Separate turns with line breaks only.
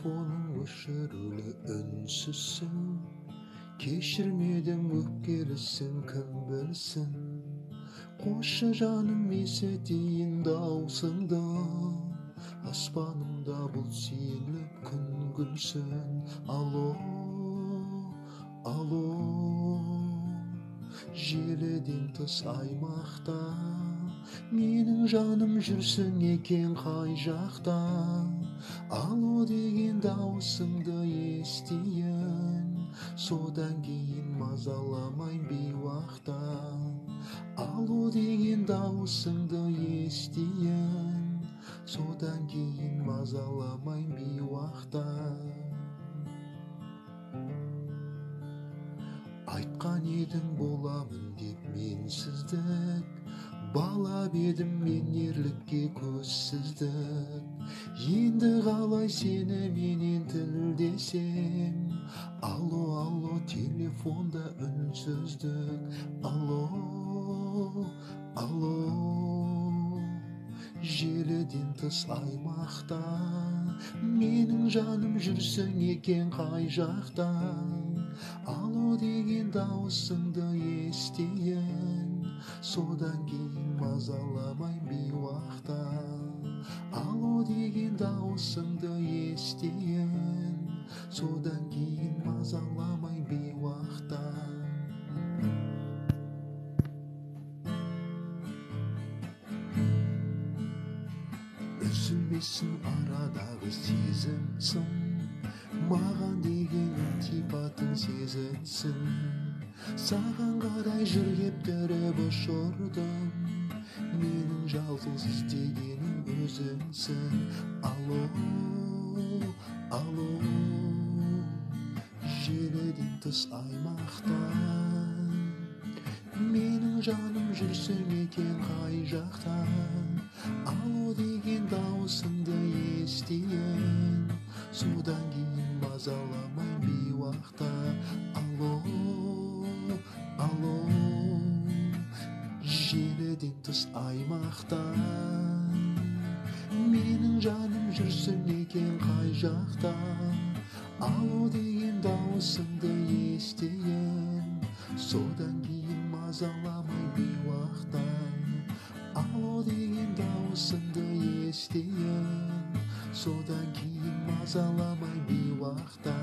Telefonun ışırılı önsüzsün. Keşirmedim öpkelisin kim bilsin. Koşa canım esetiyin dağısında. Aspanımda bul silip gün gülsün. Alo, alo. Желеден тыс аймақта менің жаным жүрсің екен қай жақта. Алло деген дауысыңды естиін, содан кейін мазаламайын бейуақта. Алло деген дауысыңды естиін, содан кейін мазаламайын бейуақта. Айтқан едің боламын деп менсіздік, балап едім мен ерлікке көзсіздік. Енді қалай сені менен тілдесем? Алло, алло, телефонда үнсіздік. Алло, алло. Желіден тыс аймақта менің жаным жүрсің екен қай жақта. Алло деген дауысыңды естиін, содан кейін мазаламайын бейуақта. Алло деген дауысыңды естиін, содан кейін мазаламайын бейуақта. Үзілмесін арадағы сезімсің, маған деген ілтипатың сезілсін. Саған қарай жүргеп түріп ұшырдым, менің жалғыз іздегенім өзіңсің. Алло, алло. Желіден тыс аймақта менің жаным жүрсің екен қай жақта. Алло деген дауысыңды естиін, содан кейін мазаламайын бейуақта. Алло, алло. Желіден тыс аймақта менің жаным жүрсің екен қай жақта. Алло деген дауысыңды естиін, содан кейін мазаламайын бейуақта. Алло деген дауысыңды естиін, содан кейін мазаламайын бейуақта.